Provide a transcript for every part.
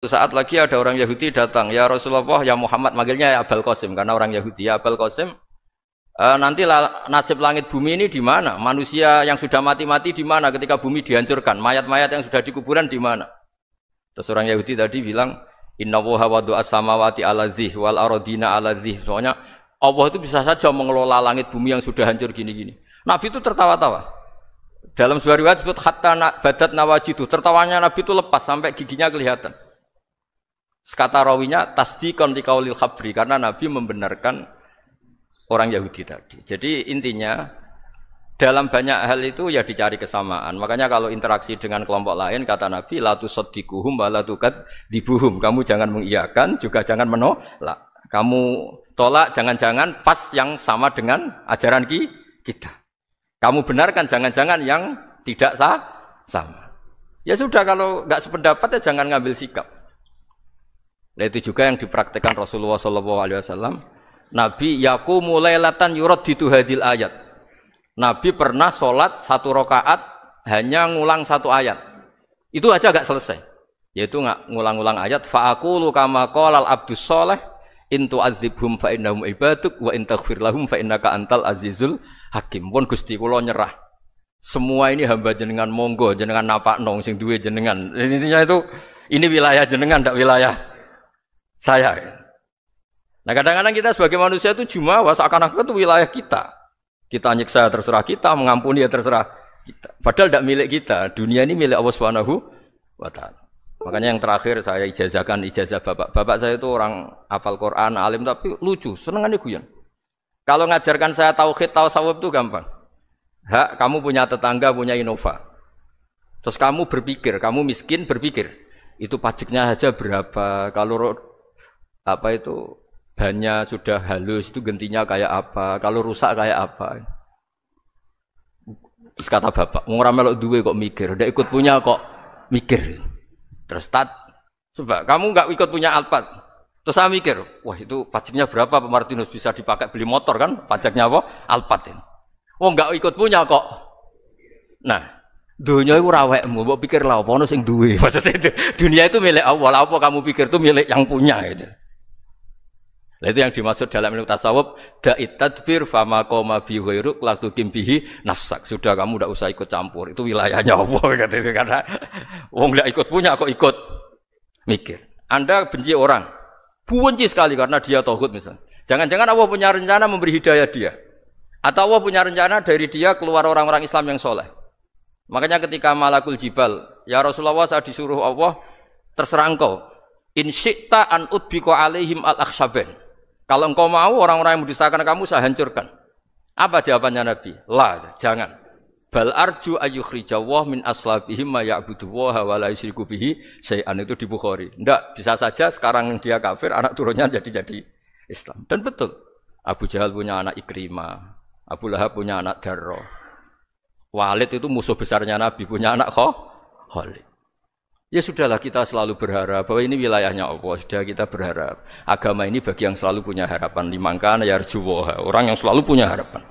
Suatu saat lagi ada orang Yahudi datang, ya Rasulullah, ya Muhammad, manggilnya ya Abul Qasim karena orang Yahudi. Ya Abul Qasim, nanti nasib langit bumi ini di mana? Manusia yang sudah mati-mati di mana ketika bumi dihancurkan? Mayat-mayat yang sudah di kuburan di mana? Terus orang Yahudi tadi bilang, Inna Allaha wadu'as samawati ala dzih wal aradina ala dzih. Soalnya Allah itu bisa saja mengelola langit bumi yang sudah hancur gini-gini. Nabi itu tertawa-tawa. Dalam sebuah riwayat disebut hatta badat nawajidu. Tertawanya Nabi itu lepas sampai giginya kelihatan. Kata rawinya tasdiqan liqaulil khabri karena Nabi membenarkan orang Yahudi tadi. Jadi intinya dalam banyak hal itu ya dicari kesamaan. Makanya kalau interaksi dengan kelompok lain kata Nabi la tusaddiquhum wa la tukadibuhum. Kamu jangan mengiyakan juga jangan menolak. Kamu tolak jangan-jangan pas yang sama dengan ajaran kita. Kamu benarkan jangan-jangan yang tidak sama. Ya sudah kalau enggak sependapat ya jangan ngambil sikap. Nah, itu juga yang dipraktekkan Rasulullah SAW. Nabi yaqumu lailatan yuraddidu hadil ayat. Nabi pernah sholat satu rakaat hanya ngulang satu ayat. Itu aja agak selesai. Yaitu ngulang-ngulang ayat. Fa'aqulu kama qalal abdus sholeh in tu'adzibhum fa innahum ibaduk wa in taghfir lahum fa innaka antal azizul hakim. Pun Gusti kula nyerah. Semua ini hamba jenengan monggo jenengan napakno sing duwe jenengan. Intinya itu ini wilayah jenengan ndak wilayah saya. Nah kadang-kadang kita sebagai manusia itu jumawa seakan-akan itu wilayah kita. Kita nyiksa terserah kita, mengampuni ya terserah kita. Padahal tidak milik kita. Dunia ini milik Allah Subhanahu wa taala. Makanya yang terakhir saya ijazahkan ijazah bapak. Bapak saya itu orang hafal Quran, alim tapi lucu, senengannya guyon. Kalau ngajarkan saya tauhid, tasawuf itu gampang. Hak kamu punya tetangga, punya Innova. Terus kamu berpikir, kamu miskin berpikir. Itu pajaknya aja berapa? Kalau apa itu bannya sudah halus itu gantinya kayak apa, kalau rusak kayak apa. Terus kata bapak, ora melok duwe kok mikir, ndak ikut punya kok mikir. Terus coba kamu enggak ikut punya Alphard. Terus saya mikir, wah itu pajaknya berapa Pak Martinus bisa dipakai beli motor kan? Pajaknya apa? Alphard ini. Oh enggak ikut punya kok. Nah, dunia itu rawekmu, mbok pikir lah apa ono sing duwe. Maksudnya itu, dunia itu milik Allah, apa kamu pikir itu milik yang punya gitu. Nah, itu yang dimaksud dalam ilmu tasawuf da'it tadbir fama qoma bi ghairuk la tuqim bihi nafsak. Sudah kamu tidak usah ikut campur. Itu wilayahnya Allah gitu karena wong enggak ikut punya kok ikut mikir. Anda benci orang. Benci sekali karena dia tauhid misalnya. Jangan-jangan Allah punya rencana memberi hidayah dia. Atau Allah punya rencana dari dia keluar orang-orang Islam yang soleh. Makanya ketika malakul jibal, ya Rasulullah saya disuruh Allah terserah engkau. In syi'ta an udbiqa alaihim al-akhshaban. Kalau engkau mau orang-orang yang mendustakan kamu saya hancurkan. Apa jawabannya Nabi? La, jangan. Bal arju ayyukhrijawah min aslabihim ma ya'budullaha wa la yusyriku bihi syai'an. Itu di Bukhari. Enggak, bisa saja sekarang dia kafir, anak turunnya jadi Islam. Dan betul. Abu Jahal punya anak Ikrimah, Abu Lahab punya anak Darrah. Walid itu musuh besarnya Nabi, punya anak Khalid. Ya sudahlah kita selalu berharap bahwa ini wilayahnya Allah. Sudah kita berharap. Agama ini bagi yang selalu punya harapan. Limangkan yarjuwah. Orang yang selalu punya harapan.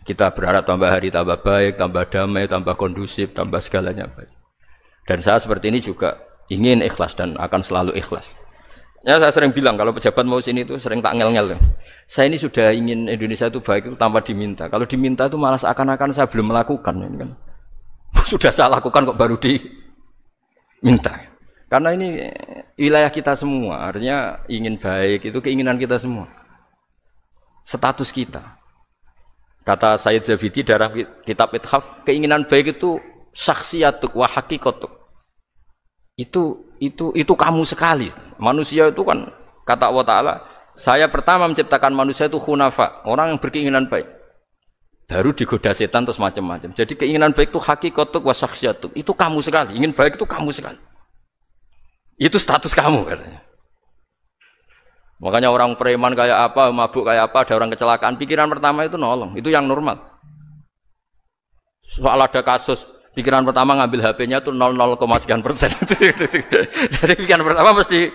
Kita berharap tambah hari tambah baik, tambah damai, tambah kondusif, tambah segalanya baik. Dan saya seperti ini juga ingin ikhlas dan akan selalu ikhlas. Ya saya sering bilang kalau pejabat mau sini itu sering tak ngel-ngel. Saya ini sudah ingin Indonesia itu baik itu tanpa diminta. Kalau diminta itu malah seakan-akan saya belum melakukan. Ini kan. Sudah saya lakukan kok baru minta. Karena ini wilayah kita semua, artinya ingin baik itu keinginan kita semua. Status kita. Kata Sayyid Zabidi dalam kitab Ithaf, keinginan baik itu syakhsiyatuk wa haqiqatuk. Itu kamu sekali. Manusia itu kan kata Allah Ta'ala, saya pertama menciptakan manusia itu khunafa, orang yang berkeinginan baik. Baru digoda setan terus macam-macam. Jadi keinginan baik itu hakikatuk wa syakhsiyatuk. Itu kamu sekali. Ingin baik itu kamu sekali. Itu status kamu katanya. Makanya orang preman kayak apa, mabuk kayak apa, ada orang kecelakaan, pikiran pertama itu nolong. Itu yang normal. Soal ada kasus, pikiran pertama ngambil HP-nya itu 0,0 sekian persen. Jadi pikiran pertama mesti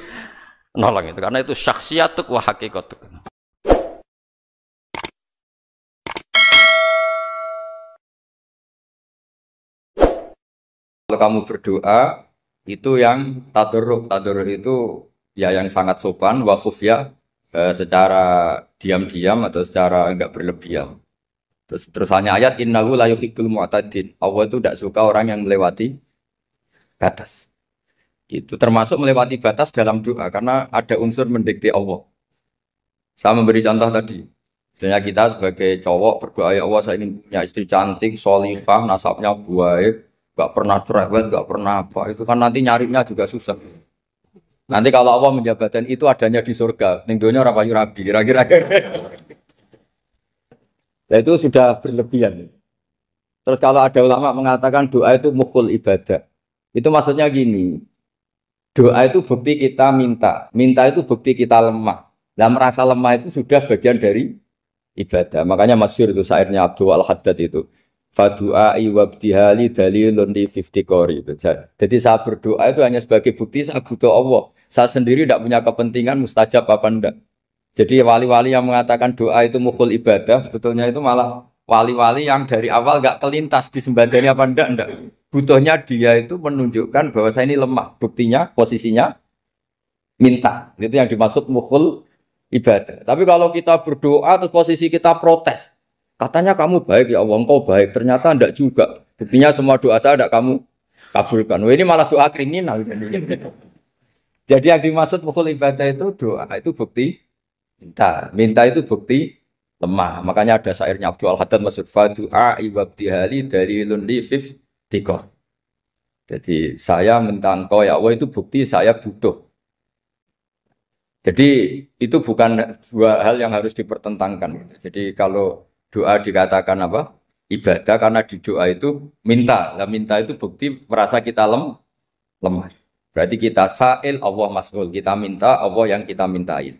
nolong itu. Karena itu syakhsiyatuk wa hakikatuk. Kalau kamu berdoa, Itu yang tadarruk. Tadarruk itu ya yang sangat sopan, wa khufya secara diam-diam atau secara enggak berlebihan. Terus hanya ayat innahu la yuhibbul mu'tadin. Allah itu tidak suka orang yang melewati batas. Itu termasuk melewati batas dalam doa karena ada unsur mendikte Allah. Saya memberi contoh tadi. Misalnya kita sebagai cowok berdoa ya Allah saya ingin punya istri cantik, solihah, nasabnya baik, gak pernah cerewet, gak pernah apa. Itu kan nanti nyarinya juga susah. Nanti kalau Allah menjabatkan itu adanya di surga, ning donya ora payu rabi, kira-kira. Nah, itu sudah berlebihan. Terus kalau ada ulama mengatakan doa itu mukhul ibadah. Itu maksudnya gini, doa itu bukti kita minta. Minta itu bukti kita lemah. Nah merasa lemah itu sudah bagian dari ibadah. Makanya masyhur itu syairnya Abdul Al-Haddad itu. Fadu'ai wabdihali dalilun li kori itu. Jadi saya berdoa itu hanya sebagai bukti saya butuh Allah. Saya sendiri tidak punya kepentingan mustajab apa enggak. Jadi wali-wali yang mengatakan doa itu mukhul ibadah sebetulnya itu malah wali-wali yang dari awal enggak kelintas disembadani apa enggak. Butuhnya dia itu menunjukkan bahwa saya ini lemah. Buktinya posisinya minta. Itu yang dimaksud mukhul ibadah. Tapi kalau kita berdoa terus posisi kita protes. Katanya kamu baik ya Allah, engkau baik. Ternyata enggak juga. Buktinya semua doa saya enggak kamu kabulkan. Wah, ini malah doa kriminal. Jadi yang dimaksud mukhul ibadah itu doa itu bukti minta. Minta itu bukti lemah. Makanya ada syairnya Abdul Al-Haddad maksud fadu'a ibabdihali dalilun li tiko. Jadi saya minta engkau ya Allah itu bukti saya butuh. Jadi itu bukan dua hal yang harus dipertentangkan. Jadi kalau doa dikatakan apa? Ibadah karena di doa itu minta. Lah minta itu bukti merasa kita lemah. Berarti kita sa'il Allah mas'ul. Kita minta Allah yang kita mintain.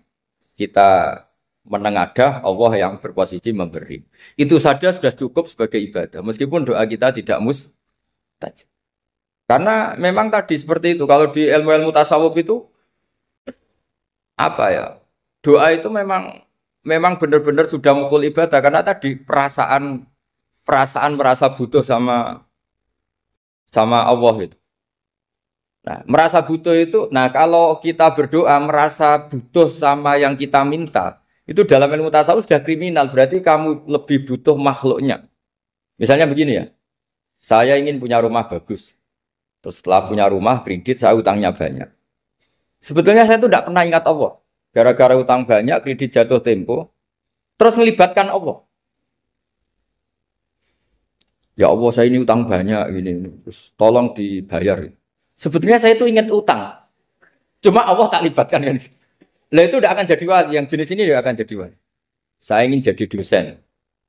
Kita menengadah Allah yang berposisi memberi. Itu saja sudah cukup sebagai ibadah. Meskipun doa kita tidak mustajab. Karena memang tadi seperti itu. Kalau di ilmu-ilmu tasawuf itu apa ya? Doa itu memang benar-benar sudah mukhul ibadah karena tadi perasaan merasa butuh sama Allah itu. Nah, merasa butuh itu, nah kalau kita berdoa merasa butuh sama yang kita minta, itu dalam ilmu tasawuf sudah kriminal, berarti kamu lebih butuh makhluknya. Misalnya begini ya, saya ingin punya rumah bagus, terus setelah punya rumah kredit saya utangnya banyak. Sebetulnya saya itu tidak pernah ingat Allah, gara-gara utang banyak, kredit jatuh tempo, terus melibatkan Allah. Ya Allah saya ini utang banyak, ini, terus tolong dibayar. Sebetulnya saya itu ingat utang. Cuma Allah tak libatkan kan. Lah itu tidak akan jadi wali. Yang jenis ini tidak akan jadi wali. Saya ingin jadi dosen.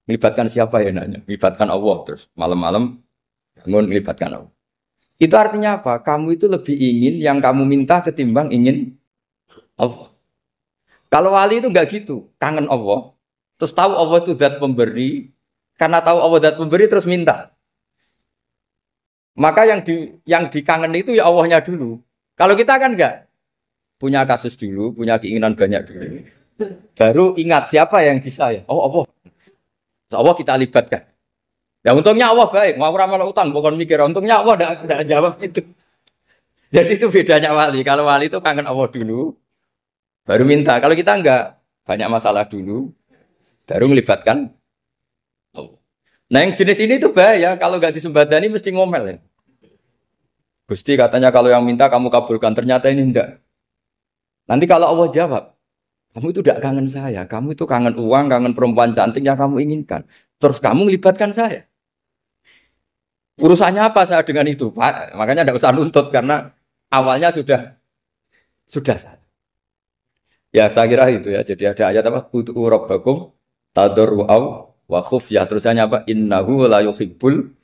Melibatkan siapa ya nanya? Melibatkan Allah terus. Malam-malam bangun melibatkan Allah. Itu artinya apa? Kamu itu lebih ingin yang kamu minta ketimbang ingin Allah. Kalau wali itu enggak gitu. Kangen Allah. Terus tahu Allah itu zat pemberi. Karena tahu Allah zat pemberi terus minta. Maka yang dikangen itu ya Allahnya dulu. Kalau kita kan enggak punya kasus dulu, punya keinginan banyak dulu. Baru ingat siapa yang bisa ya. Oh Allah. Allah kita libatkan. Ya untungnya Allah baik, mau ramal utang bukan mikir. Untungnya Allah enggak jawab itu. Jadi itu bedanya wali. Kalau wali itu kangen Allah dulu, baru minta. Kalau kita enggak, banyak masalah dulu, baru melibatkan Allah. Nah yang jenis ini tuh bahaya, kalau nggak disembadani mesti ngomel ya. Gusti katanya kalau yang minta kamu kabulkan, ternyata ini enggak. Nanti kalau Allah jawab, kamu itu tidak kangen saya, kamu itu kangen uang, kangen perempuan cantik yang kamu inginkan. Terus kamu melibatkan saya. Urusannya apa saya dengan itu, Pak? Makanya tidak usah nuntut karena awalnya sudah salah. Ya saya kira itu ya. Jadi ada ayat apa? Ud'u rabbakum tadarru'aw wa khufyah, terusannya apa? Innahu la yuhibbul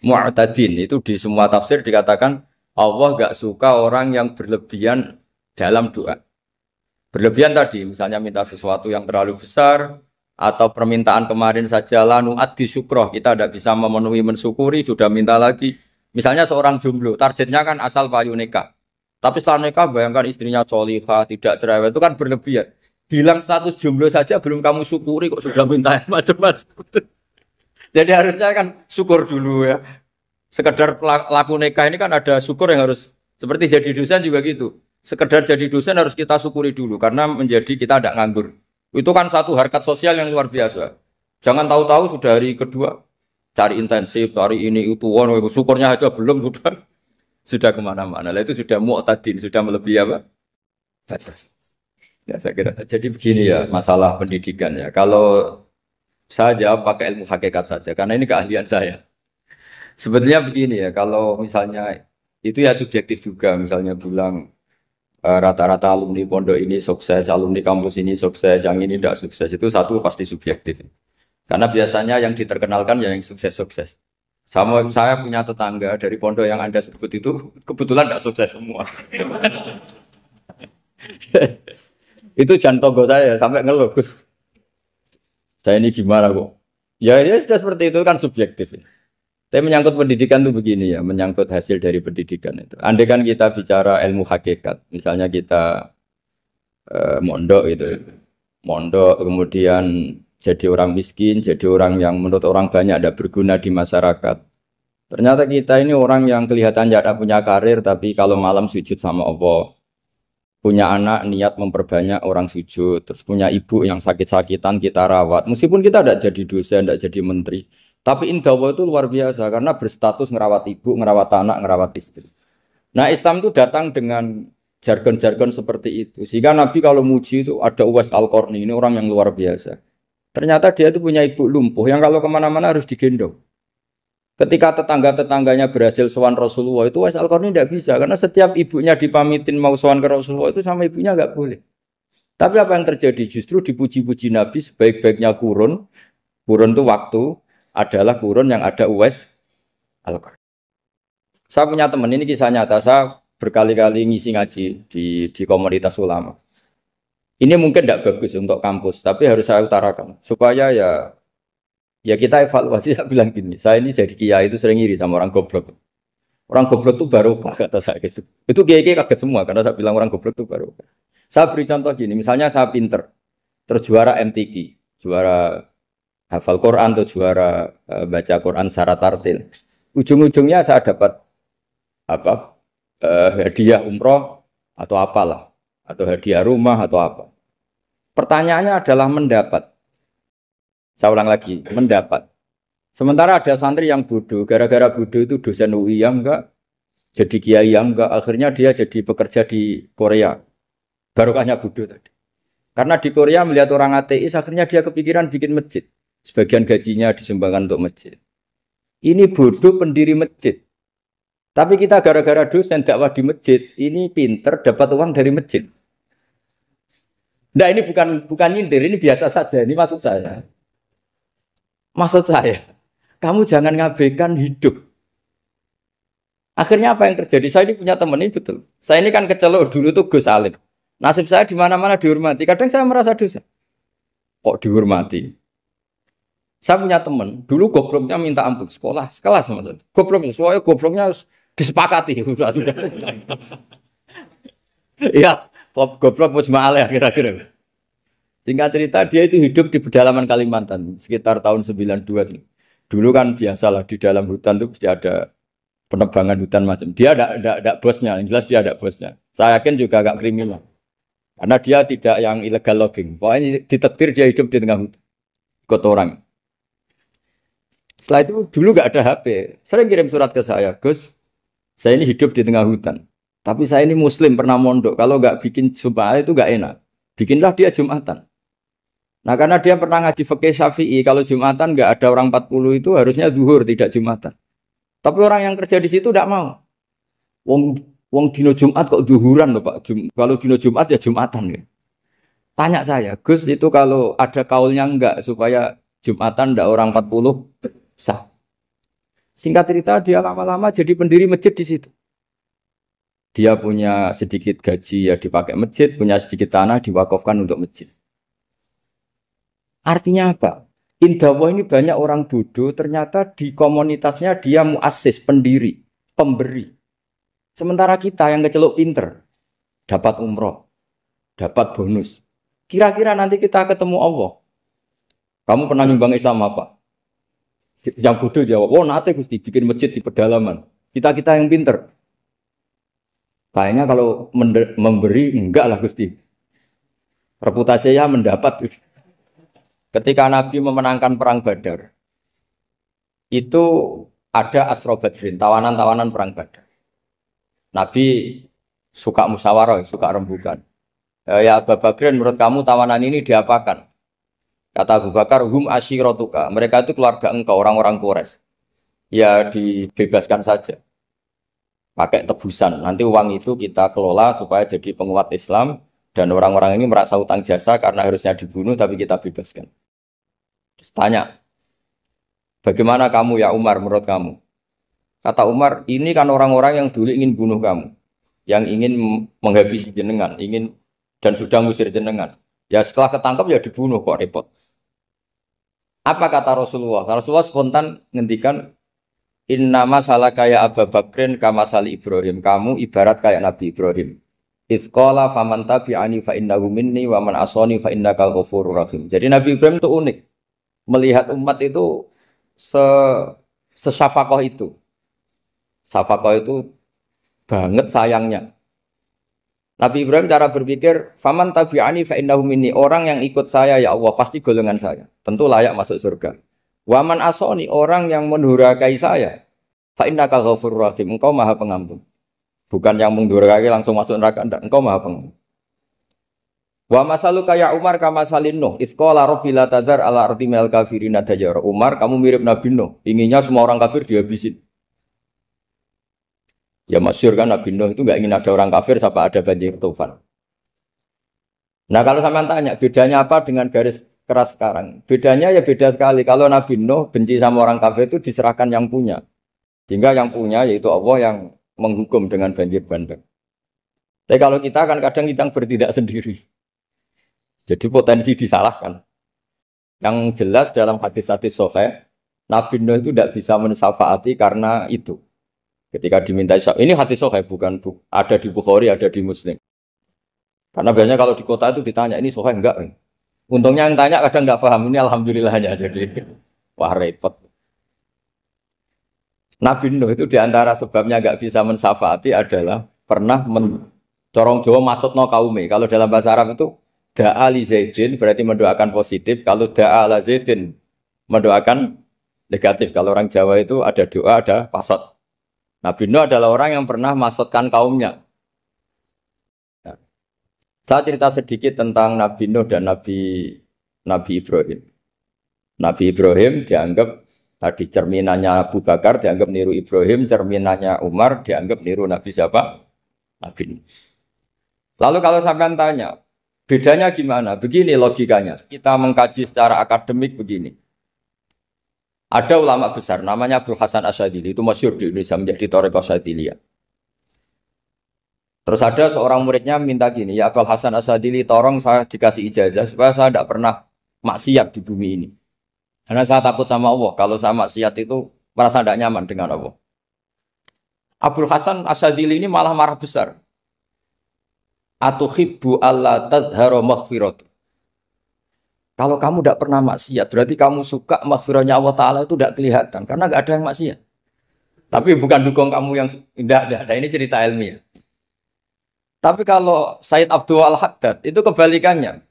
mu'tadin. Itu di semua tafsir dikatakan Allah gak suka orang yang berlebihan dalam doa. Berlebihan tadi misalnya minta sesuatu yang terlalu besar atau permintaan kemarin saja lanu addi syukroh, kita tidak bisa memenuhi mensyukuri sudah minta lagi. Misalnya seorang jomblo targetnya kan asal payu nikah, tapi setelah nikah bayangkan istrinya solihah tidak cerewet, itu kan berlebihan. Hilang status jomblo saja belum kamu syukuri kok sudah minta macam-macam. Jadi harusnya kan syukur dulu ya. Sekedar laku nikah ini kan ada syukur yang harus Seperti jadi dosen juga gitu. Sekedar jadi dosen harus kita syukuri dulu karena menjadi kita tidak nganggur. Itu kan satu harkat sosial yang luar biasa. Jangan tahu-tahu sudah hari kedua cari intensif, cari ini itu, syukurnya aja belum sudah kemana-mana. Lah itu sudah mu'tadin, sudah melebihi apa? Batas. Ya saya kira. Jadi begini ya masalah pendidikan ya. Kalau saya jawab pakai ilmu hakikat saja karena ini keahlian saya. Sebetulnya begini ya, kalau misalnya itu ya subjektif juga, misalnya bilang rata-rata alumni pondok ini sukses, alumni kampus ini sukses, yang ini tidak sukses, itu satu pasti subjektif. Karena biasanya yang diterkenalkan ya yang sukses-sukses. Sama saya punya tetangga dari pondok yang Anda sebut itu kebetulan tidak sukses semua. Itu jantogo saya sampai ngeluh. Saya ini gimana kok? Ya, ya sudah seperti itu kan subjektif. Tapi menyangkut pendidikan itu begini ya, menyangkut hasil dari pendidikan itu. Andai kan kita bicara ilmu hakikat, misalnya kita mondok gitu, mondok kemudian jadi orang miskin, jadi orang yang menurut orang banyak tidak berguna di masyarakat. Ternyata kita ini orang yang kelihatannya tidak punya karir, tapi kalau malam sujud sama Allah, punya anak niat memperbanyak orang sujud, terus punya ibu yang sakit-sakitan kita rawat, meskipun kita tidak jadi dosen, tidak jadi menteri. Tapi indah Allah itu luar biasa karena berstatus ngerawat ibu, ngerawat anak, ngerawat istri. Nah Islam itu datang dengan jargon-jargon seperti itu. Sehingga Nabi kalau muji itu ada Uwais Al-Qarni, ini orang yang luar biasa. Ternyata dia itu punya ibu lumpuh yang kalau kemana-mana harus digendong. Ketika tetangga-tetangganya berhasil sowan Rasulullah itu Uwais Al-Qarni tidak bisa. Karena setiap ibunya dipamitin mau sowan ke Rasulullah itu sama ibunya nggak boleh. Tapi apa yang terjadi? Justru dipuji-puji Nabi sebaik-baiknya kurun. Kurun itu waktu adalah kurun yang ada Uwais Al-Qarni. Saya punya teman, ini kisah nyata, saya berkali-kali ngisi ngaji di komunitas ulama. Ini mungkin tidak bagus untuk kampus, tapi harus saya utarakan supaya ya kita evaluasi. Saya bilang gini, saya ini jadi kiai itu sering iri sama orang goblok. Orang goblok itu barokah kata saya gitu. Itu kiai-kiai kaget semua karena saya bilang orang goblok itu barokah. Saya beri contoh gini, misalnya saya pinter, terus juara MTQ, juara hafal Quran atau juara baca Quran secara tartil. Ujung-ujungnya saya dapat apa? Hadiah umroh atau apalah, atau hadiah rumah atau apa. Pertanyaannya adalah mendapat. Saya ulang lagi, mendapat. Sementara ada santri yang bodoh, gara-gara bodoh itu dosen UI yang enggak, jadi kiai yang enggak, akhirnya dia jadi pekerja di Korea. Barokahnya bodoh tadi. Karena di Korea melihat orang ateis, akhirnya dia kepikiran bikin masjid. Sebagian gajinya disumbangkan untuk masjid. Ini bodoh pendiri masjid. Tapi kita gara-gara dosen dakwah di masjid, ini pinter dapat uang dari masjid. Nah ini bukan nyindir, ini biasa saja. Ini maksud saya. Maksud saya, kamu jangan ngabaikan hidup. Akhirnya apa yang terjadi? Saya ini punya teman ini betul. Saya ini kan kecelok dulu tuh Gus Alim. Nasib saya di mana-mana dihormati. Kadang saya merasa dosa. Kok dihormati? Saya punya teman, dulu gobloknya minta ampun sekolah, sekelas sama saya. Gobloknya, soalnya gobloknya harus disepakati. Sudah. Iya, goblok mujma'alah kira-kira. Singkat cerita, dia itu hidup di pedalaman Kalimantan, sekitar tahun 92. Dulu kan biasalah di dalam hutan itu pasti ada penebangan hutan macam. Dia ada bosnya, yang jelas dia ada bosnya. Saya yakin juga agak kriminal. Karena dia tidak yang illegal logging. Pokoknya ditakdir dia hidup di tengah hutan. Ikut orang. Setelah itu dulu nggak ada HP. Sering kirim surat ke saya, Gus, saya ini hidup di tengah hutan. Tapi saya ini Muslim pernah mondok. Kalau nggak bikin Jumat itu nggak enak. Bikinlah dia Jumatan. Nah karena dia pernah ngaji fikih Syafi'i, kalau Jumatan nggak ada orang 40 itu harusnya zuhur tidak Jumatan. Tapi orang yang kerja di situ tidak mau. Wong dino Jumat kok zuhuran loh Pak. Kalau dino Jumat ya Jumatan ya. Tanya saya, Gus itu kalau ada kaulnya enggak supaya Jumatan ndak orang 40 sah. Singkat cerita dia lama-lama jadi pendiri masjid di situ. Dia punya sedikit gaji ya dipakai masjid, punya sedikit tanah diwakafkan untuk masjid. Artinya apa? Indah ini banyak orang bodoh, ternyata di komunitasnya dia muassis, pendiri, pemberi. Sementara kita yang kecelok pinter, dapat umroh, dapat bonus. Kira-kira nanti kita ketemu Allah. Kamu pernah nyumbang Islam apa? Yang bodoh jawab, nanti Gusti bikin masjid di pedalaman. Kita yang pinter. Kayaknya kalau memberi enggak lah Gusti. Reputasinya mendapat. Ketika Nabi memenangkan perang Badar, itu ada Asra Badrin, tawanan-tawanan perang Badar. Nabi suka musyawarah, suka rembukan. Ya Abu Bakrin, menurut kamu tawanan ini diapakan? Kata Abu Bakar, hum asyiratuka. Mereka itu keluarga engkau, orang-orang Quraisy. Ya dibebaskan saja. Pakai tebusan. Nanti uang itu kita kelola supaya jadi penguat Islam. Dan orang-orang ini merasa utang jasa karena harusnya dibunuh, tapi kita bebaskan. Terus tanya, bagaimana kamu ya Umar menurut kamu? Kata Umar, ini kan orang-orang yang dulu ingin bunuh kamu. Yang ingin menghabisi jenengan, ingin dan sudah ngusir jenengan. Ya setelah ketangkap ya dibunuh, kok repot. Apa kata Rasulullah? Rasulullah spontan ngendikan, innama salah kayak Abu Bakrin kama sali Ibrahim. Kamu ibarat kayak Nabi Ibrahim. Izqala faman tabi'ani fa innahu minni wa man asani fa innaka ghafurur rahim. Jadi Nabi Ibrahim itu unik. Melihat umat itu sesyafakoh itu. Syafakoh itu banget sayangnya. Nabi Ibrahim cara berpikir, faman tabi'ani fa innahu minni. Orang yang ikut saya ya Allah pasti golongan saya. Tentu layak masuk surga. Wa man asani, orang yang mendurhakai saya, fa innaka ghafurur rahim. Engkau Maha Pengampun. Bukan yang mendurhakai langsung masuk neraka, enggak. Engkau Maha Pengampun. Wa masalu kaya Umar kama salin Nuh. Isqala rabbi la tadzar ala ardi mil kafirina dajjara. Umar, kamu mirip Nabi Nuh. Inginnya semua orang kafir dihabisin. Ya masyhur kan Nabi Nuh itu enggak ingin ada orang kafir sampai ada banjir tufan. Nah kalau sampean tanya bedanya apa dengan garis keras sekarang? Bedanya ya beda sekali. Kalau Nabi Nuh benci sama orang kafir itu diserahkan yang punya. Sehingga yang punya yaitu Allah yang menghukum dengan banjir bandang. Tapi kalau kita kan kadang kita bertindak sendiri. Jadi potensi disalahkan. Yang jelas dalam hadis-hadis sahih, Nabi Nuh itu tidak bisa mensyafaati karena itu. Ketika diminta syafaat, ini hadis sahih bukan ada di Bukhari, ada di Muslim. Karena biasanya kalau di kota itu ditanya ini sahih enggak? Untungnya yang tanya kadang enggak paham, ini alhamdulillahnya jadi wah repot. Nabi Nuh itu diantara sebabnya enggak bisa mensyafaati adalah pernah corong Jawa maksudno kaume. Kalau dalam bahasa Arab itu da'a li Zaidin berarti mendoakan positif. Kalau da'a la Zaidin mendoakan negatif. Kalau orang Jawa itu ada doa, ada pasot. Nabi Nuh adalah orang yang pernah maksudkan kaumnya. Nah, saya cerita sedikit tentang Nabi Nuh dan Nabi Ibrahim. Nabi Ibrahim dianggap tadi cerminannya Abu Bakar, dianggap niru Ibrahim, cerminannya Umar, dianggap niru Nabi siapa? Nabi Nuh. Lalu kalau sampean tanya, bedanya gimana? Begini logikanya. Kita mengkaji secara akademik begini. Ada ulama besar, namanya Abdul Hasan Asyadzili, itu masyhur di Indonesia menjadi Thariqah Asyadziliyah. Terus ada seorang muridnya minta gini, ya Abdul Hasan Asyadzili, tolong saya dikasih ijazah supaya saya tidak pernah maksiat di bumi ini. Karena saya takut sama Allah, kalau saya maksiat itu merasa tidak nyaman dengan Allah. Abdul Hasan Asyadzili ini malah marah besar. Atuhibbu alla tadhharu maghfiratu. Kalau kamu tidak pernah maksiat, berarti kamu suka maghfirahnya Allah Ta'ala itu tidak kelihatan. Karena tidak ada yang maksiat. Tapi bukan dukung kamu yang tidak. Ini cerita ilmiah. Tapi kalau Said Abdul Al-Haddad, itu kebalikannya.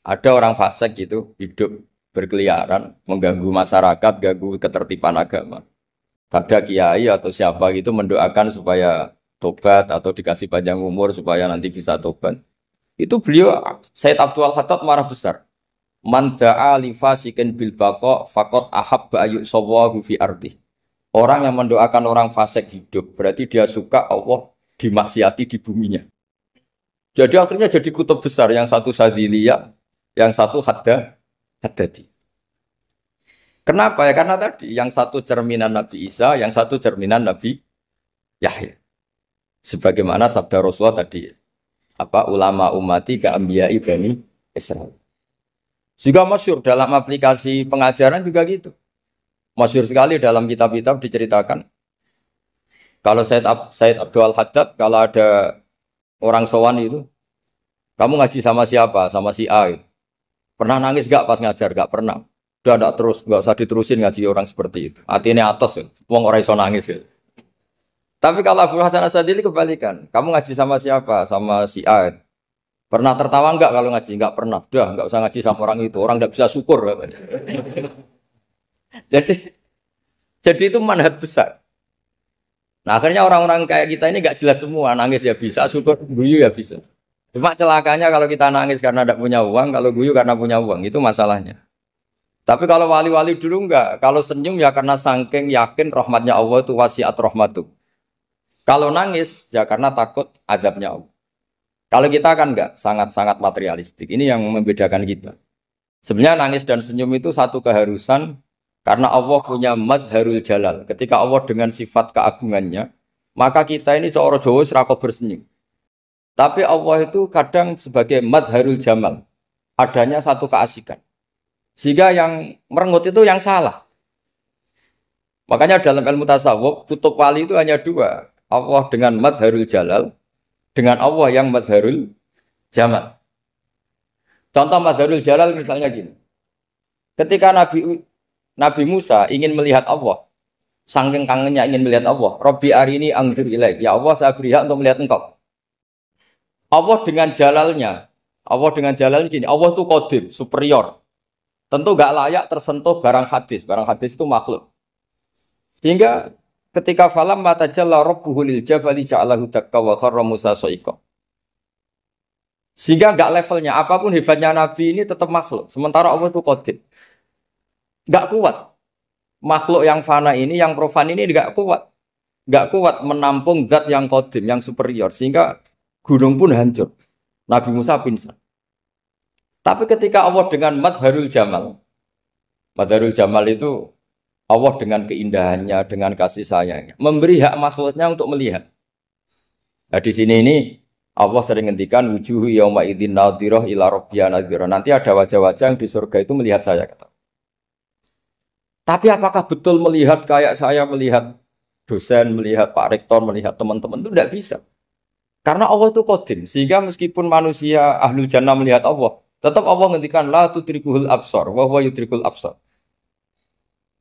Ada orang fasik gitu, hidup berkeliaran, mengganggu masyarakat, ganggu ketertiban agama. Ada kiai atau siapa gitu mendoakan supaya tobat atau dikasih panjang umur supaya nanti bisa tobat. Itu beliau, Said Abdul Al-Haddad marah besar. Man da'a li fasikin bil baqa faqad ahabba ayu sawahu fi ardi. Orang yang mendoakan orang fasik hidup berarti dia suka Allah dimaksiati di buminya. Jadi akhirnya jadi kutub besar, yang satu Sadziliyah, yang satu Haddadi. Kenapa ya? Karena tadi yang satu cerminan Nabi Isa, yang satu cerminan Nabi Yahya. Sebagaimana sabda Rasulullah tadi, ulama ummati ka anbiya'i bani Israil. Juga masyhur dalam aplikasi pengajaran juga gitu. Masyhur sekali dalam kitab-kitab diceritakan. Kalau Said Abdul Haddad, kalau ada orang sowan itu, kamu ngaji sama siapa? Sama si A. Pernah nangis gak pas ngajar? Gak pernah. Udah gak terus, gak usah diterusin ngaji orang seperti itu. Hatinya atas, wong orang iso nangis. Tapi kalau Abu Hasan Asadili kebalikan. Kamu ngaji sama siapa? Sama si A. Pernah tertawa enggak kalau ngaji? Enggak pernah. Udah, enggak usah ngaji sama orang itu. Orang enggak bisa syukur. Jadi jadi itu manhaj besar. Nah, akhirnya orang-orang kayak kita ini enggak jelas semua. Nangis ya bisa, syukur, guyu ya bisa. Cuma celakanya kalau kita nangis karena tidak punya uang, kalau guyu karena punya uang, itu masalahnya. Tapi kalau wali-wali dulu enggak. Kalau senyum ya karena saking yakin rahmatnya Allah itu wasiat rahmatu. Kalau nangis ya karena takut azabnya Allah. Kalau kita kan enggak, sangat-sangat materialistik. Ini yang membedakan kita. Sebenarnya nangis dan senyum itu satu keharusan karena Allah punya madharul jalal. Ketika Allah dengan sifat keagungannya, maka kita ini seorang Jawa serako bersenyum. Tapi Allah itu kadang sebagai madharul jamal. Adanya satu keasikan. Sehingga yang merengut itu yang salah. Makanya dalam ilmu tasawuf, kutub wali itu hanya dua. Allah dengan madharul jalal, dengan Allah yang madharul jamal. Contoh madharul jalal misalnya gini. Ketika Nabi Musa ingin melihat Allah, saking kangennya ingin melihat Allah, Rabbi arini anzur ilaik. Ya Allah, saya beri hak untuk melihat engkau. Allah dengan jalalnya gini, Allah itu qadim, superior. Tentu gak layak tersentuh barang hadis. Barang hadis itu makhluk. Sehingga ketika falam matajalla rabbuhu lil jabali ja'alahu dakka wa kharra Musa sa'iqa. Sehingga enggak levelnya apapun hebatnya Nabi ini tetap makhluk. Sementara Allah itu qadim. Enggak kuat. Makhluk yang fana ini, yang profan ini enggak kuat. Enggak kuat menampung zat yang qadim, yang superior. Sehingga gunung pun hancur. Nabi Musa pingsan. Tapi ketika Allah dengan madharul jamal itu Allah dengan keindahannya, dengan kasih sayangnya, memberi hak makhluknya untuk melihat. Nah di sini ini Allah sering ngendikan wujuhu yauma idzin nadhirah ila rabbiha nadhirah. Nanti ada wajah-wajah yang di surga itu melihat saya kata. Tapi apakah betul melihat kayak saya melihat dosen, melihat Pak Rektor, melihat teman-teman itu tidak bisa. Karena Allah itu qadim, sehingga meskipun manusia ahlul jannah melihat Allah, tetap Allah ngendikan la tudrikuhul absar wa huwa yudrikul absar.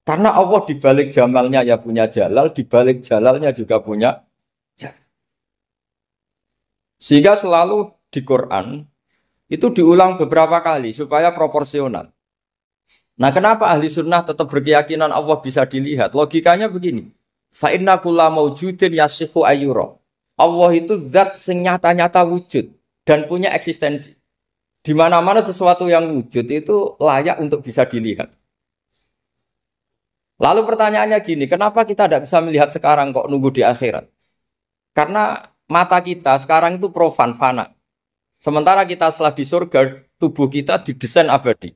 Karena Allah di balik jamalnya ya punya jalal, di balik jalalnya juga punya jalal. Sehingga selalu di Quran itu diulang beberapa kali supaya proporsional. Nah, kenapa ahli sunnah tetap berkeyakinan Allah bisa dilihat? Logikanya begini. Fa inna kulla maujudin yasihu ayyura. Allah itu zat sing nyata-nyata wujud dan punya eksistensi. Di mana-mana sesuatu yang wujud itu layak untuk bisa dilihat. Lalu pertanyaannya gini, kenapa kita tidak bisa melihat sekarang kok nunggu di akhirat? Karena mata kita sekarang itu profan, fana. Sementara kita setelah di surga, tubuh kita didesain abadi.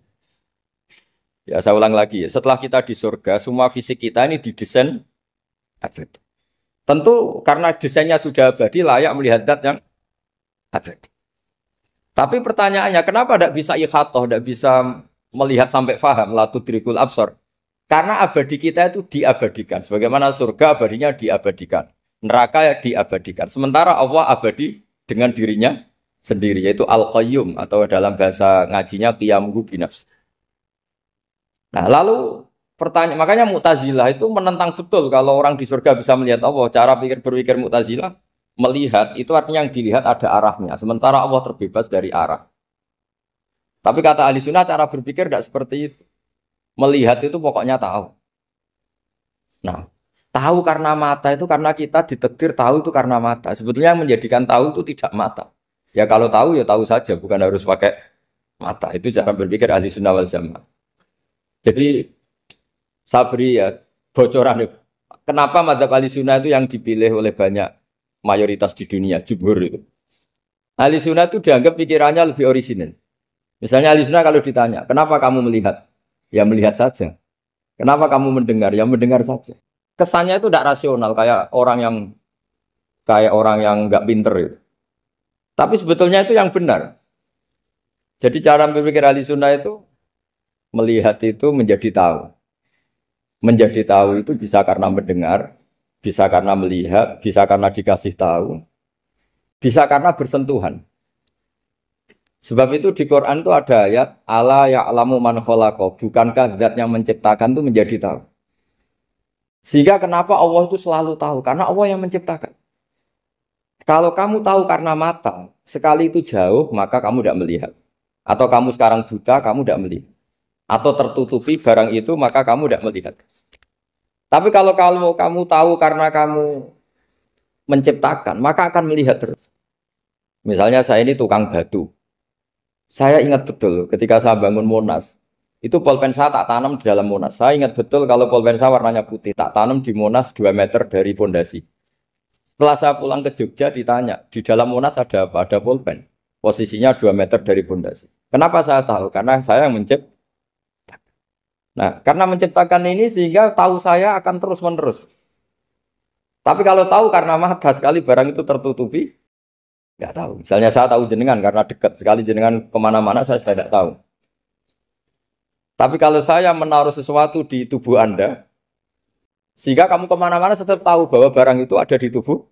Ya saya ulang lagi ya, setelah kita di surga, semua fisik kita ini didesain abadi. Tentu karena desainnya sudah abadi, layak melihat zat yang abadi. Tapi pertanyaannya, kenapa tidak bisa ikhatah, tidak bisa melihat sampai faham, la tudrikul absar? Karena abadi kita itu diabadikan. Sebagaimana surga abadinya diabadikan. Neraka diabadikan. Sementara Allah abadi dengan dirinya sendiri, yaitu Al-Qayyum, atau dalam bahasa ngajinya Qiyamuhu binafs. Nah lalu pertanyaan, makanya Mu'tazilah itu menentang betul kalau orang di surga bisa melihat Allah. Cara berpikir Mu'tazilah, melihat itu artinya yang dilihat ada arahnya, sementara Allah terbebas dari arah. Tapi kata ahli sunnah cara berpikir tidak seperti itu. Melihat itu pokoknya tahu. Nah, tahu karena mata itu karena kita ditakdir tahu itu karena mata. Sebetulnya yang menjadikan tahu itu tidak mata. Ya kalau tahu ya tahu saja, bukan harus pakai mata. Itu cara berpikir ahli sunnah wal jamaah. Jadi saya beri ya bocoran. Kenapa mazhab ahli sunnah itu yang dipilih oleh banyak mayoritas di dunia, jumhur itu. Ahli sunnah itu dianggap pikirannya lebih orisinal. Misalnya ahli sunnah kalau ditanya, kenapa kamu melihat? Ya melihat saja. Kenapa kamu mendengar? Ya mendengar saja. Kesannya itu tidak rasional, kayak orang yang nggak pinter itu. Tapi sebetulnya itu yang benar. Jadi cara berpikir ahli sunnah itu melihat itu menjadi tahu. Menjadi tahu itu bisa karena mendengar, bisa karena melihat, bisa karena dikasih tahu, bisa karena bersentuhan. Sebab itu di Quran itu ada ayat ala ya'lamu man khalaqa, bukankah zat yang menciptakan itu menjadi tahu. Sehingga kenapa Allah itu selalu tahu? Karena Allah yang menciptakan. Kalau kamu tahu karena mata, sekali itu jauh, maka kamu tidak melihat. Atau kamu sekarang buta, kamu tidak melihat. Atau tertutupi barang itu, maka kamu tidak melihat. Tapi kalau kamu tahu karena kamu menciptakan, maka akan melihat terus. Misalnya saya ini tukang batu. Saya ingat betul ketika saya bangun Monas, itu polpen saya tak tanam di dalam Monas. Saya ingat betul kalau polpen saya warnanya putih, tak tanam di Monas 2 meter dari pondasi. Setelah saya pulang ke Jogja ditanya, di dalam Monas ada apa? Ada polpen. Posisinya 2 meter dari pondasi. Kenapa saya tahu? Karena saya yang menciptakan. Nah, karena menciptakan ini sehingga tahu saya akan terus-menerus. Tapi kalau tahu karena mata sekali barang itu tertutupi, nggak tahu. Misalnya saya tahu jenengan karena dekat sekali jenengan kemana-mana saya sudah tidak tahu. Tapi kalau saya menaruh sesuatu di tubuh Anda, sehingga kamu kemana-mana tetap tahu bahwa barang itu ada di tubuh.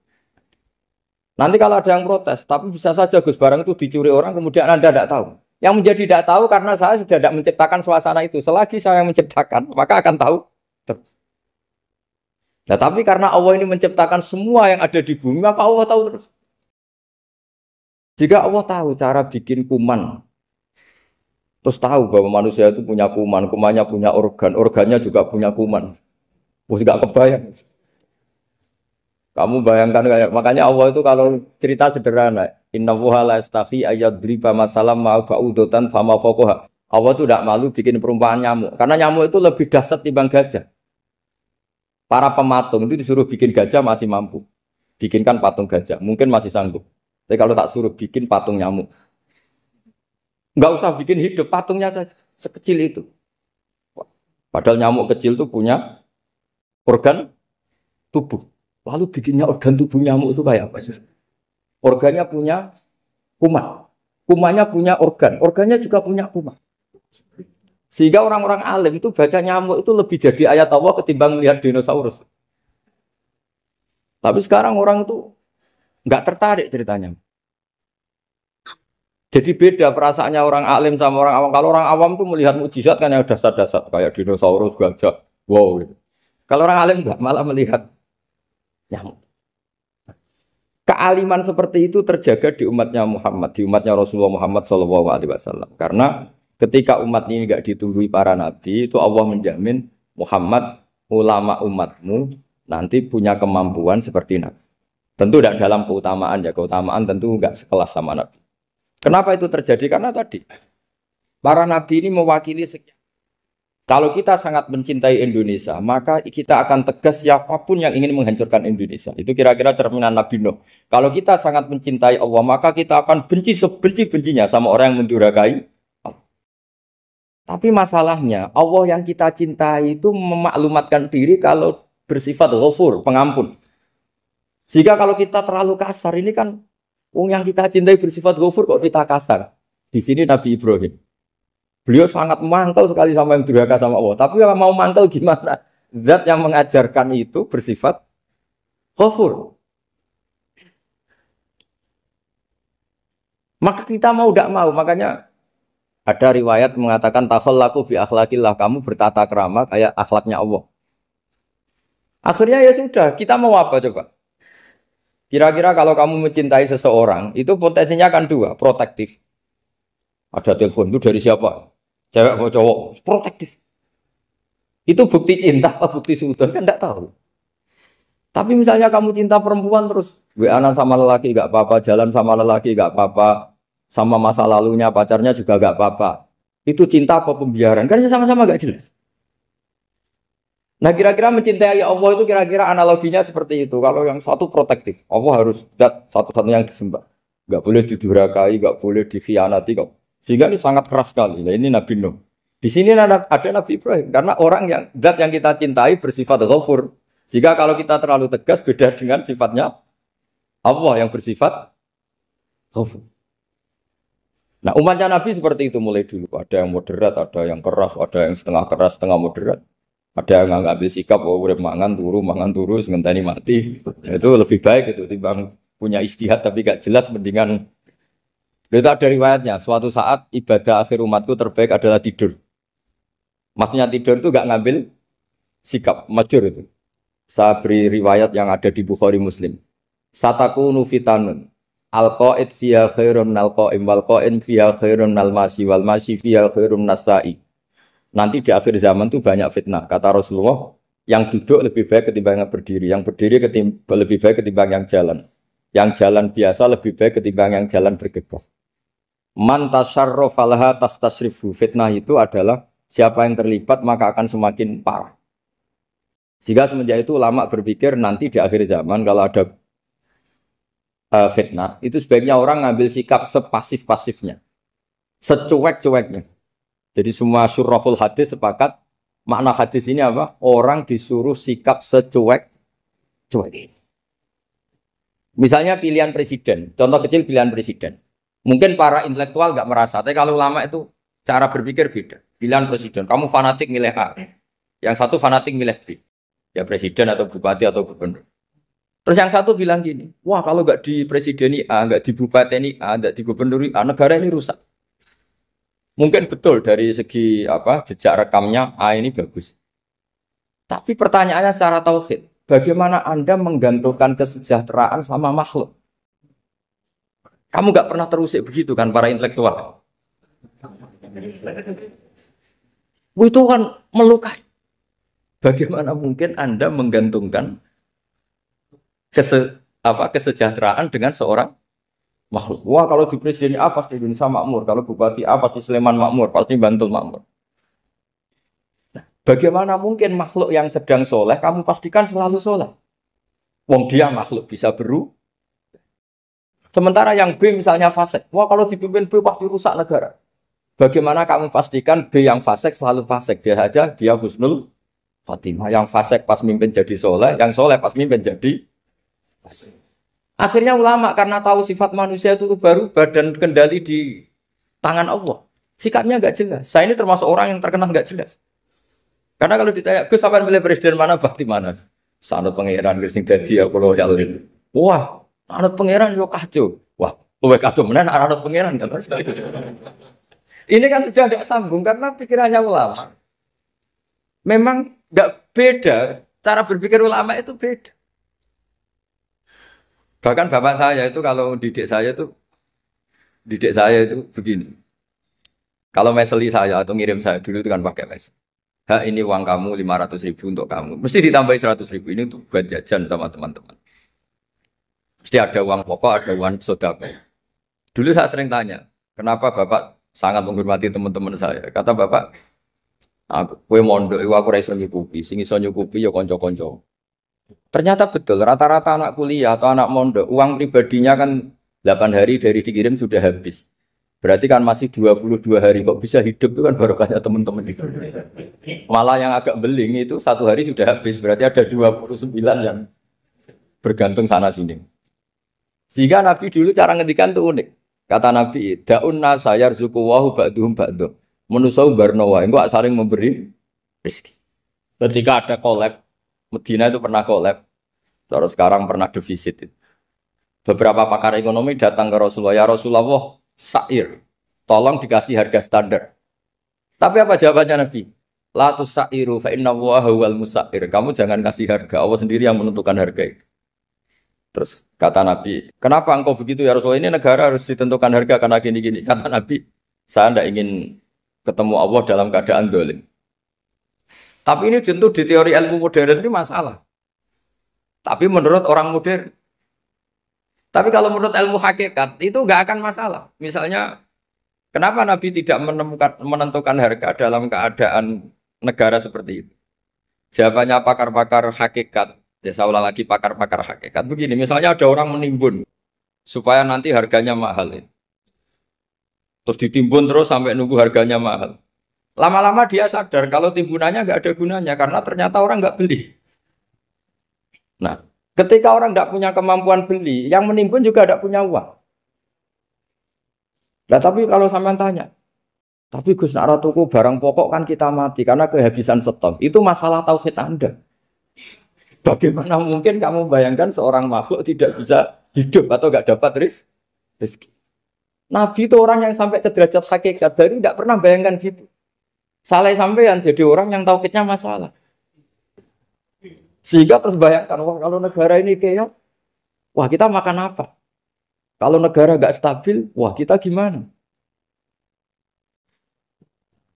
Nanti kalau ada yang protes, tapi bisa saja Gus barang itu dicuri orang kemudian Anda tidak tahu. Yang menjadi tidak tahu karena saya sudah tidak menciptakan suasana itu. Selagi saya yang menciptakan, maka akan tahu terus. Nah, tapi karena Allah ini menciptakan semua yang ada di bumi, maka Allah tahu terus. Jika Allah tahu cara bikin kuman, terus tahu bahwa manusia itu punya kuman, kumannya punya organ, organnya juga punya kuman. Mesti gak kebayang. Kamu bayangkan kayak makanya Allah itu kalau cerita sederhana, innallaha la yastahi ayyadriba masalam ma ba'udatan fama fawqaha. Allah itu tidak malu bikin perumpamaan nyamuk, karena nyamuk itu lebih dahsyat timbang gajah. Para pematung itu disuruh bikin gajah masih mampu. Bikinkan patung gajah, mungkin masih sanggup. Tapi kalau tak suruh bikin patung nyamuk, nggak usah bikin hidup, patungnya saja sekecil itu. Padahal nyamuk kecil itu punya organ tubuh. Lalu bikinnya organ tubuh nyamuk itu kayak apa? Organnya punya kuman. Kumannya punya organ. Organnya juga punya kuman. Sehingga orang-orang alim itu baca nyamuk itu lebih jadi ayat Allah ketimbang melihat dinosaurus. Tapi sekarang orang itu nggak tertarik ceritanya. Jadi beda perasaannya orang alim sama orang awam. Kalau orang awam tuh melihat mukjizat kan yang dasar-dasar kayak dinosaurus, gajah, wow gitu. Kalau orang alim nggak, malah melihat nyamuk. Kealiman seperti itu terjaga di umatnya Muhammad, di umatnya Rasulullah Muhammad SAW. Karena ketika umat ini nggak ditunggui para nabi, itu Allah menjamin Muhammad, ulama umatmu nanti punya kemampuan seperti nabi. Tentu tidak dalam keutamaan ya, keutamaan tentu nggak sekelas sama nabi. Kenapa itu terjadi? Karena tadi para nabi ini mewakili sekian. Kalau kita sangat mencintai Indonesia, maka kita akan tegas siapapun yang ingin menghancurkan Indonesia. Itu kira-kira cerminan Nabi Nuh. Kalau kita sangat mencintai Allah, maka kita akan benci sebenci-bencinya sama orang yang mendurhakai Allah. Tapi masalahnya, Allah yang kita cintai itu memaklumatkan diri kalau bersifat ghafur, pengampun. Sehingga kalau kita terlalu kasar, ini kan yang kita cintai bersifat ghafur kok kita kasar. Di sini Nabi Ibrahim. Beliau sangat mangkel sekali sama yang durhaka sama Allah. Tapi mau mangkel gimana? Zat yang mengajarkan itu bersifat ghafur. Maka kita mau tidak mau. Makanya ada riwayat mengatakan takhallaku bi akhlaqillah, kamu bertata krama kayak akhlaknya Allah. Akhirnya ya sudah, kita mau apa coba? Kira-kira kalau kamu mencintai seseorang, itu potensinya akan dua, protektif. Ada telepon itu dari siapa? Cewek atau cowok? Protektif. Itu bukti cinta apa bukti suudon kan tidak tahu. Tapi misalnya kamu cinta perempuan terus WA-an sama lelaki nggak apa-apa, jalan sama lelaki nggak apa-apa, sama masa lalunya pacarnya juga nggak apa-apa. Itu cinta apa pembiaran? Kan sama-sama nggak jelas. Nah kira-kira mencintai Allah itu kira-kira analoginya seperti itu. Kalau yang satu protektif, Allah harus zat satu-satunya yang disembah. Nggak boleh didurhakai, nggak boleh dikhianati kok. Sehingga ini sangat keras sekali. Nah, ini Nabi Nuh. Di sini ada Nabi Ibrahim. Karena orang yang zat yang kita cintai bersifat ghafur. Jika kalau kita terlalu tegas beda dengan sifatnya Allah yang bersifat ghafur. Nah umatnya Nabi seperti itu mulai dulu. Ada yang moderat, ada yang keras, ada yang setengah keras, setengah moderat. Ada yang ngambil sikap, oh udah mangan turu, ngenteni mati. Itu lebih baik itu timbang punya istihad tapi gak jelas mendingan. Itu ada riwayatnya, suatu saat ibadah akhir umatku terbaik adalah tidur. Maksudnya tidur itu gak ngambil sikap, majur itu. Saya beri riwayat yang ada di Bukhari Muslim. Satakunu fitanun. Al-qa'id fiha khairun al-qa'im wal-qa'im fiha khairun al-masi wal-masi fiha khairun nasai. Nanti di akhir zaman itu banyak fitnah. Kata Rasulullah, yang duduk lebih baik ketimbang yang berdiri. Yang berdiri lebih baik ketimbang yang jalan. Yang jalan biasa lebih baik ketimbang yang jalan bergegas. Man tasyarrafa laha tastasrifu. Fitnah itu adalah siapa yang terlibat maka akan semakin parah. Sehingga semenjak itu ulama berpikir nanti di akhir zaman kalau ada fitnah, itu sebaiknya orang ngambil sikap sepasif-pasifnya, secuek-cueknya. Jadi semua syurahul hadis sepakat, makna hadis ini apa? Orang disuruh sikap secuek-cuek. Misalnya pilihan presiden, contoh kecil pilihan presiden. Mungkin para intelektual nggak merasa, tapi kalau ulama itu cara berpikir beda. Pilihan presiden, kamu fanatik milih A, yang satu fanatik milih B. Ya presiden atau bupati atau gubernur. Terus yang satu bilang gini, wah kalau nggak di presiden A, nggak di bupati A, nggak di gubernur A, negara ini rusak. Mungkin betul dari segi jejak rekamnya A ini bagus. Tapi pertanyaannya secara tauhid, bagaimana Anda menggantungkan kesejahteraan sama makhluk? Kamu nggak pernah terusik begitu kan para intelektual? Itu kan melukai. Bagaimana mungkin Anda menggantungkan kesejahteraan dengan seorang makhluk? Wah kalau di presiden A pasti Indonesia makmur, kalau bupati A pasti Sleman makmur, pasti Bantul makmur. Nah, bagaimana mungkin makhluk yang sedang soleh kamu pastikan selalu soleh? Wong dia makhluk bisa sementara yang B misalnya fasik, wah kalau dipimpin B pasti rusak negara. Bagaimana kamu pastikan B yang fasik selalu fasik? Biar aja dia husnul Fatimah, yang fasik pas mimpin jadi soleh, yang soleh pas mimpin jadi fasik. Akhirnya ulama karena tahu sifat manusia itu berubah dan kendali di tangan Allah, sikapnya nggak jelas. Saya ini termasuk orang yang terkenal nggak jelas. Karena kalau ditanya, Gus sampean pilih presiden mana, bakti mana? Sanut pangeran sing dadi aku loyalin. Wah, anut pangeran yo kacau. Wah, luwih kacau menan anut pangeran kan. Ini kan sudah tidak sambung karena pikirannya ulama. Memang nggak beda, cara berpikir ulama itu beda. Bahkan bapak saya itu kalau didik saya itu begini. Kalau meseli saya atau ngirim saya dulu itu kan pakai mes. Ini uang kamu 500.000 untuk kamu. Mesti ditambahi 100.000 ini untuk buat jajan sama teman-teman. Mesti ada uang pokok, ada uang sodako. Dulu saya sering tanya, kenapa bapak sangat menghormati teman-teman saya? Kata bapak, kowe mondok aku ora iso nyukupi, sing iso nyukupi ya kanca-kanca. Ternyata betul, rata-rata anak kuliah atau anak mondok, uang pribadinya kan 8 hari dari dikirim sudah habis. Berarti kan masih 22 hari, kok bisa hidup itu kan barokahnya teman-teman itu. Malah yang agak beling itu 1 hari sudah habis, berarti ada 29 yang bergantung sana sini. Sehingga Nabi dulu cara ngendikan itu unik. Kata Nabi, da'un nasa yarzuqu wahu ba'duhum ba'du. Menusau barnawa, enggak saling memberi rezeki. Ketika ada collab, Medina itu pernah collab, terus sekarang pernah defisit. Beberapa pakar ekonomi datang ke Rasulullah, ya Rasulullah, sa'ir, tolong dikasih harga standar. Tapi apa jawabannya Nabi? La tusa'iru fa inna Allaha huwal musa'ir. Kamu jangan kasih harga, Allah sendiri yang menentukan harga itu. Terus kata Nabi, kenapa engkau begitu ya Rasulullah? Ini negara harus ditentukan harga karena gini-gini. Kata Nabi, saya tidak ingin ketemu Allah dalam keadaan dolim. Tapi ini tentu di teori ilmu modern ini masalah. Tapi menurut orang modern. Tapi kalau menurut ilmu hakikat itu nggak akan masalah. Misalnya, kenapa Nabi tidak menentukan harga dalam keadaan negara seperti itu? Jawabannya pakar-pakar hakikat. Ya saya ulang lagi pakar-pakar hakikat. Begini, misalnya ada orang menimbun supaya nanti harganya mahal. Terus ditimbun terus sampai nunggu harganya mahal. Lama-lama dia sadar kalau timbunannya nggak ada gunanya karena ternyata orang nggak beli. Nah, ketika orang nggak punya kemampuan beli, yang menimbun juga tidak punya uang. Nah, tapi kalau sampean tanya, tapi Gus nak tuku barang pokok kan kita mati karena kehabisan stok. Itu masalah tauhid Anda. Bagaimana mungkin kamu bayangkan seorang makhluk tidak bisa hidup atau nggak dapat rezeki? Nabi itu orang yang sampai ke derajat hakikat dari tidak pernah bayangkan gitu. Saleh sampean jadi orang yang tauhidnya masalah. Sehingga terus bayangkan, wah kalau negara ini kayak, wah kita makan apa? Kalau negara nggak stabil, wah kita gimana?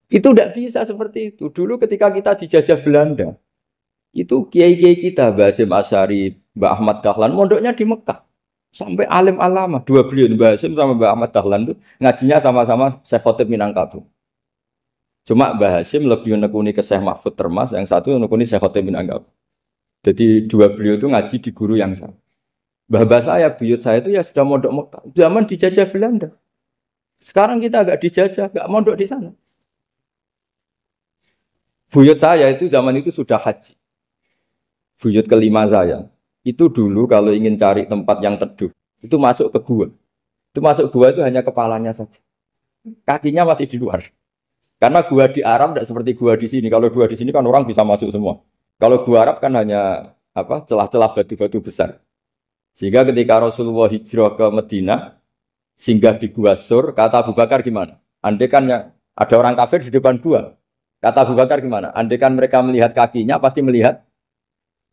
Itu tidak bisa seperti itu. Dulu ketika kita dijajah Belanda, itu kiai-kiai kita, Mbah Hasyim Asy'ari, Mbah Ahmad Dahlan, mondoknya di Mekah. Sampai alim alama, dua beliau, Mbah Hasyim sama Mbah Ahmad Dahlan itu ngajinya sama-sama Syekh Khotib Minangkabau. Cuma Mbah Hasyim lebih menekuni ke Syekh Mahfud Termas, yang satu menekuni Syekh Khotib Minangkabau. Jadi dua beliau itu ngaji di guru yang sama. Mbah saya, buyut saya itu ya sudah mondok Mekah. Zaman dijajah Belanda. Sekarang kita agak dijajah, agak mondok di sana. Buyut saya itu zaman itu sudah haji. Buyut kelima saya. Itu dulu kalau ingin cari tempat yang teduh, itu masuk ke gua. Itu masuk gua itu hanya kepalanya saja. Kakinya masih di luar. Karena gua di Arab tidak seperti gua di sini. Kalau gua di sini kan orang bisa masuk semua. Kalau gua Arab kan hanya apa celah-celah batu-batu besar. Sehingga ketika Rasulullah hijrah ke Madinah, singgah di Gua Sur, kata Abu Bakar gimana? Andai kan ya, ada orang kafir di depan gua. Kata Abu Bakar gimana? Andai kan mereka melihat kakinya, pasti melihat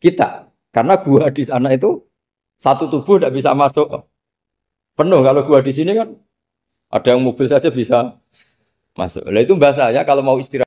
kita. Karena gua di sana itu satu tubuh tidak bisa masuk penuh. Kalau gua di sini kan ada yang mobil saja bisa masuk. Nah itu bahasa ya kalau mau istirahat